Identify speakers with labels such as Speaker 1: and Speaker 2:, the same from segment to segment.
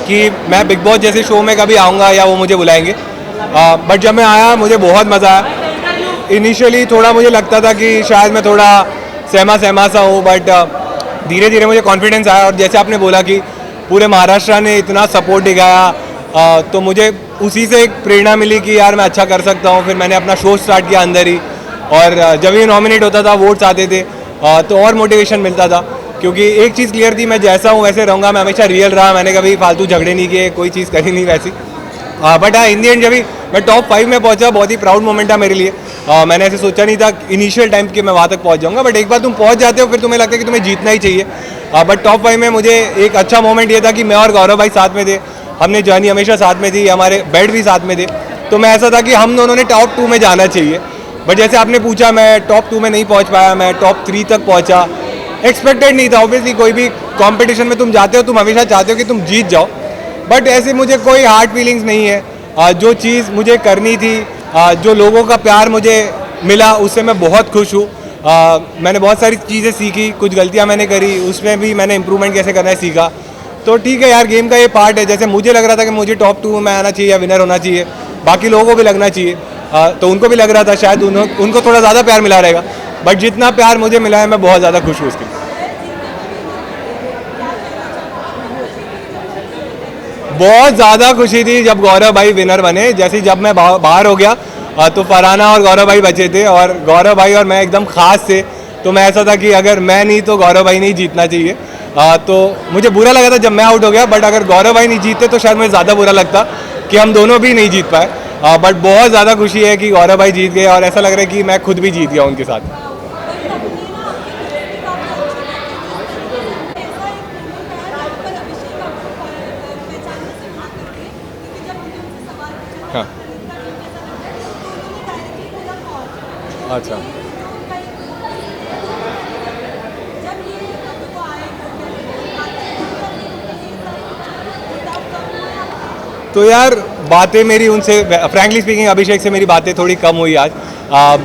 Speaker 1: कि मैं big boss जैसे शो में कभी आऊँगा या वो मुझे बुलाएंगे, बट जब मैं आया मुझे बहुत मज़ा आया। इनिशियली थोड़ा मुझे लगता था कि शायद मैं थोड़ा सहमा सा हूँ, बट धीरे धीरे मुझे कॉन्फिडेंस आया। और जैसे आपने बोला कि पूरे महाराष्ट्र ने इतना सपोर्ट दिखाया, तो मुझे उसी से एक प्रेरणा मिली कि यार मैं अच्छा कर सकता हूँ। फिर मैंने अपना शो स्टार्ट किया अंदर ही, और जब ये नॉमिनेट होता था, वोट्स आते थे, तो और मोटिवेशन मिलता था। क्योंकि एक चीज़ क्लियर थी, मैं जैसा हूँ वैसे रहूँगा, मैं हमेशा रियल रहा, मैंने कभी फालतू झगड़े नहीं किए, कोई चीज़ करी नहीं वैसी। बट हाँ, इन दी एंड जब भी मैं टॉप 5 में पहुंचा, बहुत ही प्राउड मोमेंट था मेरे लिए। मैंने ऐसे सोचा नहीं था इनिशियल टाइम कि मैं वहाँ तक पहुंच जाऊंगा, बट एक बार तुम पहुंच जाते हो फिर तुम्हें लगता है कि तुम्हें जीतना ही चाहिए। बट टॉप 5 में मुझे एक अच्छा मोमेंट ये था कि मैं और गौरव भाई साथ में थे, हमने जर्नी हमेशा साथ में थी, हमारे बेड भी साथ में थे। तो मैं ऐसा था कि हम दोनों ने टॉप 2 में जाना चाहिए। बट जैसे आपने पूछा, मैं टॉप 2 में नहीं पहुँच पाया, मैं टॉप 3 तक पहुँचा। एक्सपेक्टेड नहीं था, ऑब्वियसली कोई भी कॉम्पिटिशन में तुम जाते हो, तुम हमेशा चाहते हो कि तुम जीत जाओ। बट ऐसे मुझे कोई हार्ड फीलिंग्स नहीं है। जो चीज़ मुझे करनी थी, जो लोगों का प्यार मुझे मिला, उससे मैं बहुत खुश हूँ। मैंने बहुत सारी चीज़ें सीखी, कुछ गलतियाँ मैंने करी, उसमें भी मैंने इंप्रूवमेंट कैसे करना है सीखा। तो ठीक है यार, गेम का ये पार्ट है। जैसे मुझे लग रहा था कि मुझे टॉप 2 में आना चाहिए या विनर होना चाहिए, बाकी लोगों को भी लगना चाहिए, तो उनको भी लग रहा था शायद उनको थोड़ा ज़्यादा प्यार मिला रहेगा। बट जितना प्यार मुझे मिला है, मैं बहुत ज़्यादा खुश हूँ उसके लिए। बहुत ज़्यादा खुशी थी जब गौरव भाई विनर बने। जैसे जब मैं बाहर हो गया, तो फरहाना और गौरव भाई बचे थे, और गौरव भाई और मैं एकदम खास थे। तो मैं ऐसा था कि अगर मैं नहीं तो गौरव भाई नहीं जीतना चाहिए। तो मुझे बुरा लगा था जब मैं आउट हो गया, बट अगर गौरव भाई नहीं जीतते तो शायद मुझे ज़्यादा बुरा लगता कि हम दोनों भी नहीं जीत पाए। बट बहुत ज़्यादा खुशी है कि गौरव भाई जीत गए, और ऐसा लग रहा है कि मैं खुद भी जीत गया उनके साथ। हाँ, अच्छा। तो यार, बातें मेरी उनसे फ्रैंकली स्पीकिंग अभिषेक से मेरी बातें थोड़ी कम हुई आज।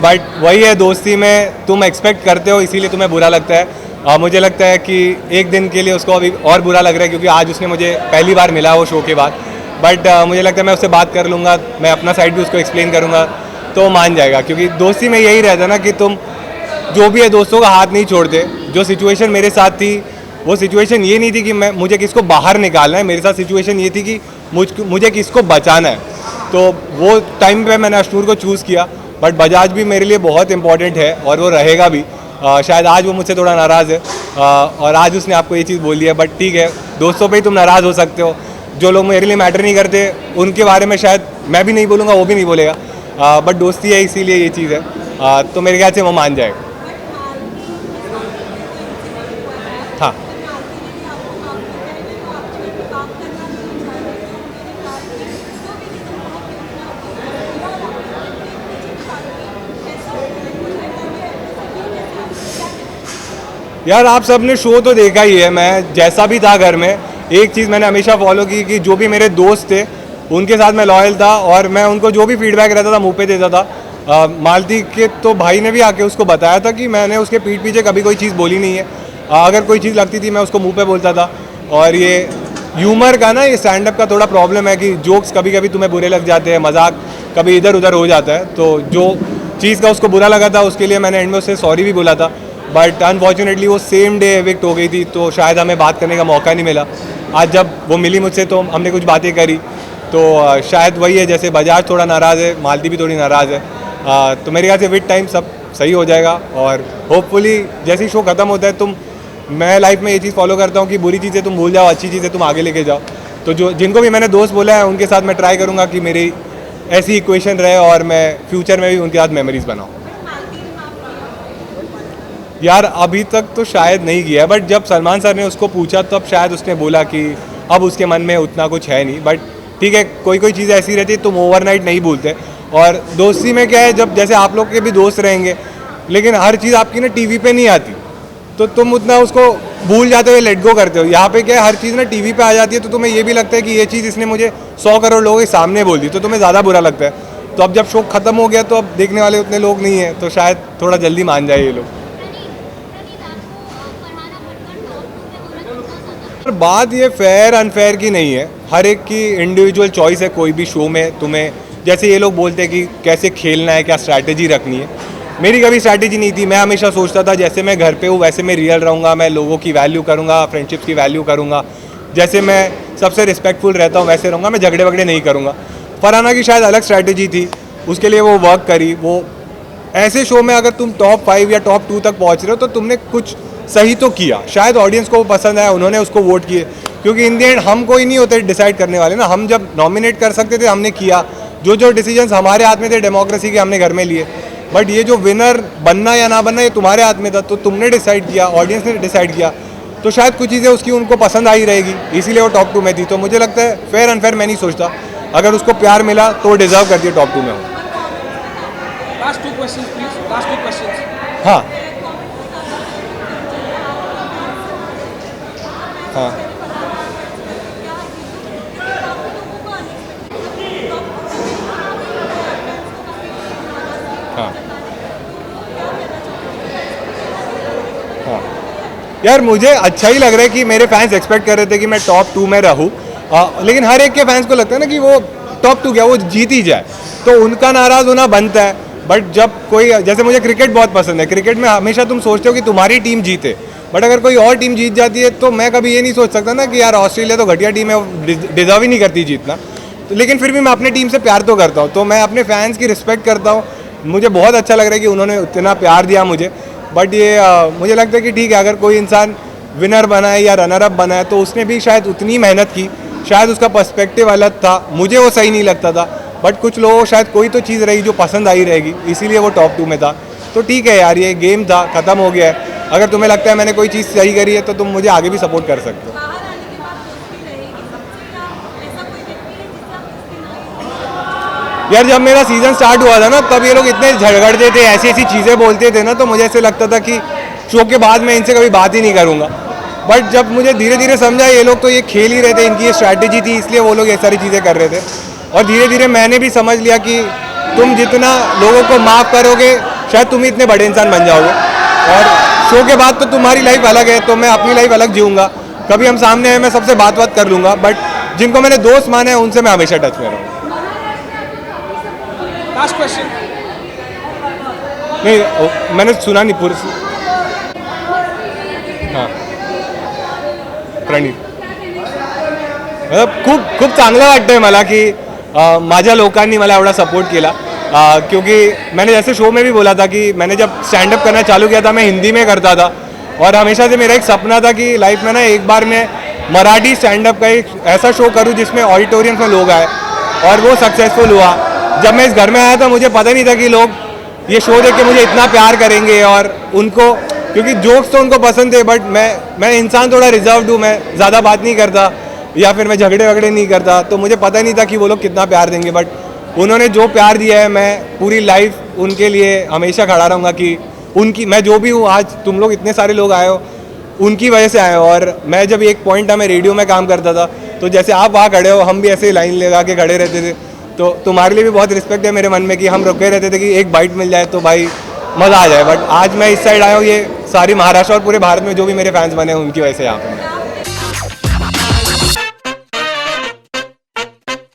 Speaker 1: बट वही है, दोस्ती में तुम एक्सपेक्ट करते हो, इसीलिए तुम्हें बुरा लगता है। मुझे लगता है कि एक दिन के लिए उसको अभी और बुरा लग रहा है, क्योंकि आज उसने मुझे पहली बार मिला वो शो के बाद। बट मुझे लगता है मैं उससे बात कर लूँगा, मैं अपना साइड भी उसको एक्सप्लेन करूँगा, तो मान जाएगा। क्योंकि दोस्ती में यही रहता है ना कि तुम जो भी है दोस्तों का हाथ नहीं छोड़ते। जो सिचुएशन मेरे साथ थी, वो सिचुएशन ये नहीं थी कि मुझे किसको बाहर निकालना है, मेरे साथ सिचुएशन ये थी कि मुझे किसको बचाना है। तो वो टाइम पे मैंने अश्नूर को चूज़ किया। बट बजाज भी मेरे लिए बहुत इंपॉर्टेंट है, और वो रहेगा भी। शायद आज वो मुझसे थोड़ा नाराज़ है, और आज उसने आपको ये चीज़ बोली है। बट ठीक है, दोस्तों पे ही तुम नाराज़ हो सकते हो। जो लोग मेरे लिए मैटर नहीं करते, उनके बारे में शायद मैं भी नहीं बोलूँगा, वो भी नहीं बोलेगा। बट दोस्ती है, इसीलिए ये चीज़ है। तो मेरे ख्याल से वो मान जाएगा। हाँ, यार आप सबने शो तो देखा ही है। मैं जैसा भी था घर में, एक चीज़ मैंने हमेशा फॉलो की कि जो भी मेरे दोस्त थे उनके साथ मैं लॉयल था, और मैं उनको जो भी फीडबैक रहता था मुंह पे देता था। मालती के तो भाई ने भी आके उसको बताया था कि मैंने उसके पीठ पीछे कभी कोई चीज़ बोली नहीं है। अगर कोई चीज़ लगती थी मैं उसको मुंह पे बोलता था। और ये ह्यूमर का ना, ये स्टैंड अप का थोड़ा प्रॉब्लम है कि जोक्स कभी कभी तुम्हें बुरे लग जाते हैं, मजाक कभी इधर उधर हो जाता है। तो जो चीज़ का उसको बुरा लगा था, उसके लिए मैंने एंड में उससे सॉरी भी बोला था। बट अनफॉर्चुनेटली वो सेम डे एविक्ट हो गई थी, तो शायद हमें बात करने का मौका नहीं मिला। आज जब वो मिली मुझसे तो हमने कुछ बातें करी। तो शायद वही है, जैसे बजाज थोड़ा नाराज़ है, मालती भी थोड़ी नाराज़ है। तो मेरे ख्याल से विद टाइम सब सही हो जाएगा। और होपफुली जैसे ही शो ख़त्म होता है, मैं लाइफ में ये चीज़ फॉलो करता हूँ कि बुरी चीज़ें तुम भूल जाओ, अच्छी चीज़ें तुम आगे लेके जाओ। तो जो जिनको भी मैंने दोस्त बोला है, उनके साथ मैं ट्राई करूँगा कि मेरी ऐसी इक्वेशन रहे, और मैं फ्यूचर में भी उनके साथ मेमोरीज बनाऊँ। यार अभी तक तो शायद नहीं किया है, बट जब सलमान सर ने उसको पूछा तब शायद उसने बोला कि अब उसके मन में उतना कुछ है नहीं। बट ठीक है, कोई कोई चीज़ ऐसी रहती है तुम ओवरनाइट नहीं भूलते। और दोस्ती में क्या है, जब जैसे आप लोग के भी दोस्त रहेंगे, लेकिन हर चीज़ आपकी ना टीवी पे नहीं आती, तो तुम उतना उसको भूल जाते हो, लेट गो करते हो। यहाँ पे क्या है, हर चीज़ ना टीवी पे आ जाती है, तो तुम्हें ये भी लगता है कि ये चीज़ इसने मुझे 100 करोड़ लोगों के सामने बोल दी, तो तुम्हें ज़्यादा बुरा लगता है। तो अब जब शो खत्म हो गया, तो अब देखने वाले उतने लोग नहीं हैं, तो शायद थोड़ा जल्दी मान जाए ये लोग। पर बात ये फेयर अनफेयर की नहीं है, हर एक की इंडिविजुअल चॉइस है कोई भी शो में। तुम्हें जैसे ये लोग बोलते हैं कि कैसे खेलना है, क्या स्ट्रैटेजी रखनी है, मेरी कभी स्ट्रैटेजी नहीं थी। मैं हमेशा सोचता था जैसे मैं घर पे हूँ वैसे मैं रियल रहूँगा, मैं लोगों की वैल्यू करूँगा, फ्रेंडशिप्स की वैल्यू करूँगा, जैसे मैं सबसे रिस्पेक्टफुल रहता हूँ वैसे रहूँगा, मैं झगड़े वगड़े नहीं करूँगा। फरहाना की शायद अलग स्ट्रैटेजी थी, उसके लिए वो वर्क करी। वो ऐसे शो में अगर तुम टॉप 5 या टॉप 2 तक पहुँच रहे हो तो तुमने कुछ सही तो किया, शायद ऑडियंस को वो पसंद आया, उन्होंने उसको वोट किए। क्योंकि इन द एंड हम कोई नहीं होते डिसाइड करने वाले ना, हम जब नॉमिनेट कर सकते थे हमने किया, जो डिसीजंस हमारे हाथ में थे डेमोक्रेसी के हमने घर में लिए। बट ये जो विनर बनना या ना बनना ये तुम्हारे हाथ में था, तो तुमने डिसाइड किया, ऑडियंस ने डिसाइड किया, तो शायद कुछ चीज़ें उसकी उनको पसंद आई रहेगी, इसीलिए वो टॉप 2 में थी। तो मुझे लगता है फेयर अनफेयर मैं नहीं सोचता, अगर उसको प्यार मिला तो वो डिजर्व करती है टॉप 2 में हो।
Speaker 2: Last 2 questions, please. Last 2 questions.
Speaker 1: हाँ हाँ हाँ हाँ यार, मुझे अच्छा ही लग रहा है कि मेरे फैंस एक्सपेक्ट कर रहे थे कि मैं टॉप 2 में रहूँ, लेकिन हर एक के फैंस को लगता है ना कि वो टॉप 2 क्या वो जीत ही जाए, तो उनका नाराज़ होना बनता है। बट जब कोई, जैसे मुझे क्रिकेट बहुत पसंद है, क्रिकेट में हमेशा तुम सोचते हो कि तुम्हारी टीम जीते, बट अगर कोई और टीम जीत जाती है तो मैं कभी ये नहीं सोच सकता ना कि यार ऑस्ट्रेलिया तो घटिया टीम है, डिजर्व ही नहीं करती जीतना। तो लेकिन फिर भी मैं अपनी टीम से प्यार तो करता हूँ, तो मैं अपने फैंस की रिस्पेक्ट करता हूँ। मुझे बहुत अच्छा लग रहा है कि उन्होंने इतना प्यार दिया मुझे। बट ये मुझे लगता है कि ठीक है, अगर कोई इंसान विनर बना है या रनर अप बना है तो उसने भी शायद उतनी मेहनत की, शायद उसका पर्सपेक्टिव अलग था, मुझे वो सही नहीं लगता था, बट कुछ लोगों को शायद कोई तो चीज़ रही जो पसंद आई रहेगी, इसीलिए वो टॉप 2 में था। तो ठीक है यार, ये गेम था, ख़त्म हो गया है। अगर तुम्हें लगता है मैंने कोई चीज़ सही करी है तो तुम मुझे आगे भी सपोर्ट कर सकते हो। यार जब मेरा सीज़न स्टार्ट हुआ था ना, तब ये लोग इतने झगड़ते थे, ऐसी ऐसी चीज़ें बोलते थे ना, तो मुझे ऐसे लगता था कि शो के बाद मैं इनसे कभी बात ही नहीं करूँगा। बट जब मुझे धीरे धीरे समझा ये लोग तो ये खेल ही रहे थे, इनकी ये स्ट्रैटेजी थी, इसलिए वो लोग ये सारी चीज़ें कर रहे थे। और धीरे धीरे मैंने भी समझ लिया कि तुम जितना लोगों को माफ़ करोगे शायद तुम ही इतने बड़े इंसान बन जाओगे। और शो के बाद तो तुम्हारी लाइफ अलग है, तो मैं अपनी लाइफ अलग जीऊँगा। कभी हम सामने आए मैं सबसे बात कर लूँगा, बट जिनको मैंने दोस्त माने हैं उनसे मैं हमेशा टच में रहूँगा।
Speaker 2: Last question.
Speaker 1: नहीं, मैंने सुना नहीं पूरी। हां, प्रणीत खूप खूप चांगलं वाटतंय मला की माझ्या लोकांनी मला एवढा सपोर्ट केला, क्योंकि मैंने जैसे शो में भी बोला था कि मैंने जब स्टैंड अप करना चालू किया था मैं हिंदी में करता था, और हमेशा से मेरा एक सपना था कि लाइफ में ना एक बार मैं मराठी स्टैंड अप का एक ऐसा शो करूं जिसमें ऑडिटोरियम में लोग आए, और वो सक्सेसफुल हुआ। जब मैं इस घर में आया था मुझे पता नहीं था कि लोग ये शो देख के मुझे इतना प्यार करेंगे, और उनको, क्योंकि जोक्स तो उनको पसंद थे, बट मैं इंसान थोड़ा रिजर्व्ड हूँ, मैं ज़्यादा बात नहीं करता या फिर मैं झगड़े वगड़े नहीं करता, तो मुझे पता नहीं था कि वो लोग कितना प्यार देंगे। बट उन्होंने जो प्यार दिया है, मैं पूरी लाइफ उनके लिए हमेशा खड़ा रहूँगा कि उनकी, मैं जो भी हूँ आज, तुम लोग इतने सारे लोग आए हो उनकी वजह से आए हो। और मैं जब एक पॉइंट था मैं रेडियो में काम करता था, तो जैसे आप वहाँ खड़े हो हम भी ऐसे लाइन लगा के खड़े रहते थे, तो तुम्हारे लिए भी बहुत रिस्पेक्ट है मेरे मन में कि हम रुके रहते थे कि एक बाइट मिल जाए तो भाई मज़ा आ जाए। बट आज मैं इस साइड आया हूँ, ये सारी महाराष्ट्र और पूरे भारत में जो भी मेरे फैंस बने हैं उनकी वजह से यहाँ पर।